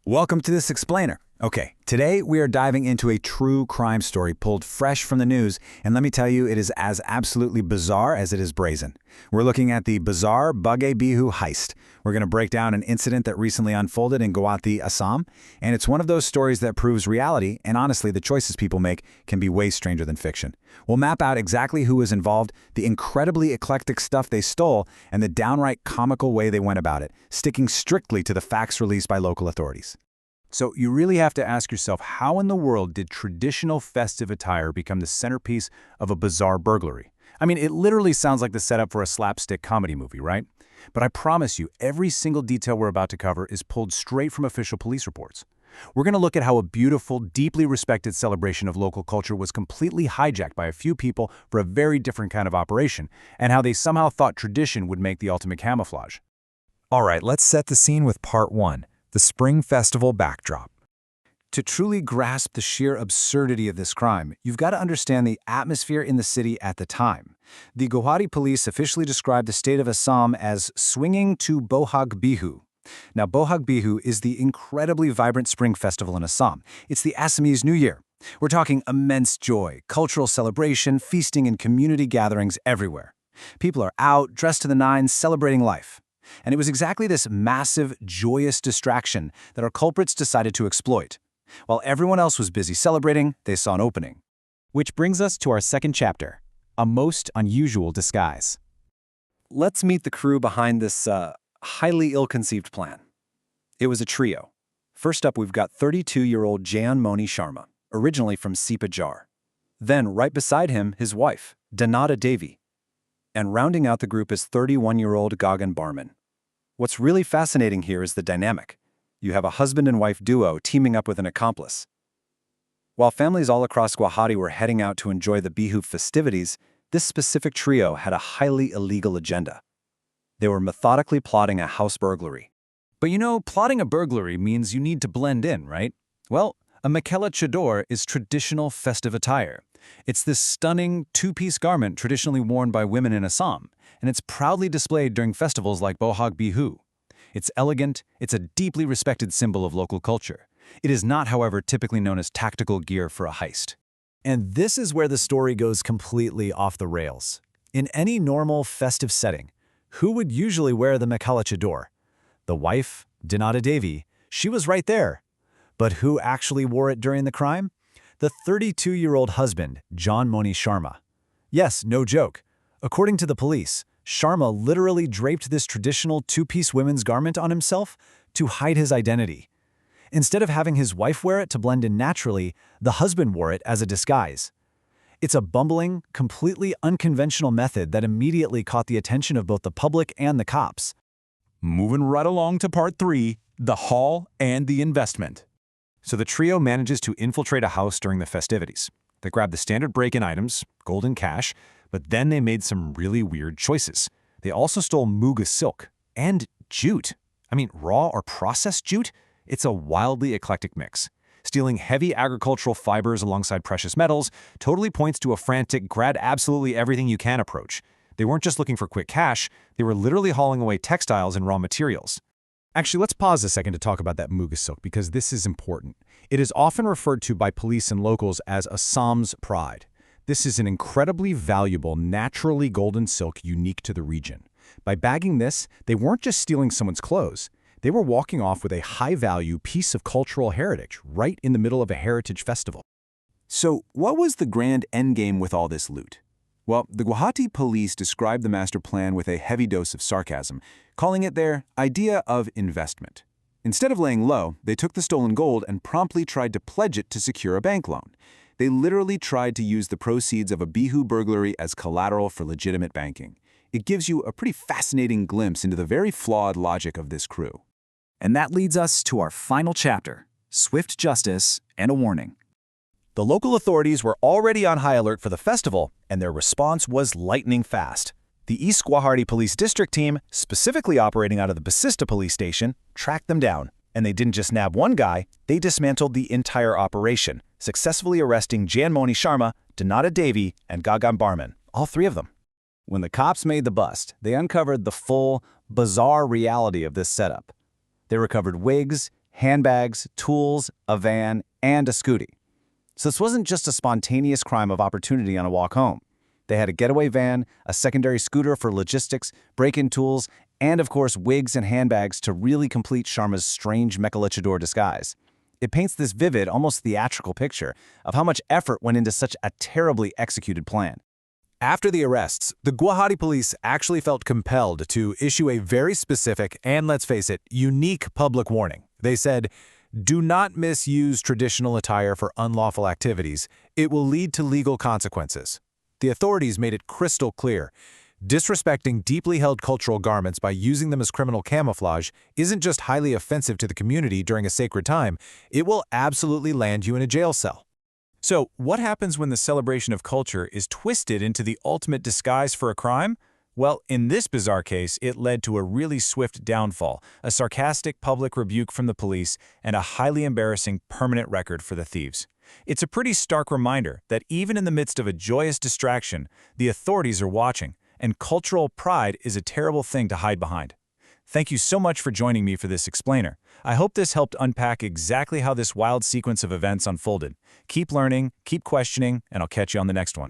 Welcome to this explainer. Okay, today we are diving into a true crime story pulled fresh from the news, and let me tell you, it is as absolutely bizarre as it is brazen. We're looking at the bizarre Bugge Bihu heist. We're going to break down an incident that recently unfolded in Guwahati, Assam, and it's one of those stories that proves reality, and honestly, the choices people make can be way stranger than fiction. We'll map out exactly who was involved, the incredibly eclectic stuff they stole, and the downright comical way they went about it, sticking strictly to the facts released by local authorities. So you really have to ask yourself, how in the world did traditional festive attire become the centerpiece of a bizarre burglary? I mean, it literally sounds like the setup for a slapstick comedy movie, right? But I promise you, every single detail we're about to cover is pulled straight from official police reports. We're going to look at how a beautiful, deeply respected celebration of local culture was completely hijacked by a few people for a very different kind of operation, and how they somehow thought tradition would make the ultimate camouflage. All right, let's set the scene with part one, the Spring Festival backdrop. To truly grasp the sheer absurdity of this crime, you've got to understand the atmosphere in the city at the time. The Guwahati police officially described the state of Assam as swinging to Bohag Bihu. Now, Bohag Bihu is the incredibly vibrant spring festival in Assam. It's the Assamese New Year. We're talking immense joy, cultural celebration, feasting, and community gatherings everywhere. People are out, dressed to the nines, celebrating life. And it was exactly this massive, joyous distraction that our culprits decided to exploit. While everyone else was busy celebrating, they saw an opening. Which brings us to our second chapter, a most unusual disguise. Let's meet the crew behind this highly ill-conceived plan. It was a trio. First up, we've got 32-year-old Jan Moni Sharma, originally from Sipajar. Then, right beside him, his wife, Dhanata Devi. And rounding out the group is 31-year-old Gagan Barman. What's really fascinating here is the dynamic. You have a husband and wife duo teaming up with an accomplice. While families all across Guwahati were heading out to enjoy the Bihu festivities, this specific trio had a highly illegal agenda. They were methodically plotting a house burglary. But you know, plotting a burglary means you need to blend in, right? Well, a Mekhala Chador is traditional festive attire. It's this stunning two-piece garment traditionally worn by women in Assam, and it's proudly displayed during festivals like Bohag Bihu. It's elegant, it's a deeply respected symbol of local culture. It is not, however, typically known as tactical gear for a heist. And this is where the story goes completely off the rails. In any normal festive setting, who would usually wear the Mekhala Chador? The wife, Dhanata Devi, she was right there. But who actually wore it during the crime? The 32-year-old husband, Jan Moni Sharma. Yes, no joke. According to the police, Sharma literally draped this traditional two-piece women's garment on himself to hide his identity. Instead of having his wife wear it to blend in naturally, the husband wore it as a disguise. It's a bumbling, completely unconventional method that immediately caught the attention of both the public and the cops. Moving right along to part three, the haul and the investment. So the trio manages to infiltrate a house during the festivities. They grabbed the standard break-in items, gold and cash, but then they made some really weird choices. They also stole Muga silk and jute. I mean, raw or processed jute? It's a wildly eclectic mix. Stealing heavy agricultural fibers alongside precious metals totally points to a frantic grab absolutely everything you can approach. They weren't just looking for quick cash, they were literally hauling away textiles and raw materials. Actually, let's pause a second to talk about that Muga silk because this is important. It is often referred to by police and locals as Assam's pride. This is an incredibly valuable, naturally golden silk unique to the region. By bagging this, they weren't just stealing someone's clothes. They were walking off with a high-value piece of cultural heritage right in the middle of a heritage festival. So, what was the grand endgame with all this loot? Well, the Guwahati police described the master plan with a heavy dose of sarcasm, calling it their idea of investment. Instead of laying low, they took the stolen gold and promptly tried to pledge it to secure a bank loan. They literally tried to use the proceeds of a Bihu burglary as collateral for legitimate banking. It gives you a pretty fascinating glimpse into the very flawed logic of this crew. And that leads us to our final chapter, swift justice and a warning. The local authorities were already on high alert for the festival, and their response was lightning fast. The East Guwahati Police District team, specifically operating out of the Basista Police Station, tracked them down. And they didn't just nab one guy, they dismantled the entire operation, successfully arresting Jan Moni Sharma, Dhanata Devi, and Gagan Barman, all three of them. When the cops made the bust, they uncovered the full, bizarre reality of this setup. They recovered wigs, handbags, tools, a van, and a scooty. So this wasn't just a spontaneous crime of opportunity on a walk home. They had a getaway van, a secondary scooter for logistics, break-in tools, and of course wigs and handbags to really complete Sharma's strange Mechelichador disguise. It paints this vivid, almost theatrical picture of how much effort went into such a terribly executed plan. After the arrests, the Guwahati police actually felt compelled to issue a very specific and, let's face it, unique public warning. They said, "Do not misuse traditional attire for unlawful activities. It will lead to legal consequences." The authorities made it crystal clear. Disrespecting deeply held cultural garments by using them as criminal camouflage isn't just highly offensive to the community during a sacred time, it will absolutely land you in a jail cell. So, what happens when the celebration of culture is twisted into the ultimate disguise for a crime? Well, in this bizarre case, it led to a really swift downfall, a sarcastic public rebuke from the police, and a highly embarrassing permanent record for the thieves. It's a pretty stark reminder that even in the midst of a joyous distraction, the authorities are watching, and cultural pride is a terrible thing to hide behind. Thank you so much for joining me for this explainer. I hope this helped unpack exactly how this wild sequence of events unfolded. Keep learning, keep questioning, and I'll catch you on the next one.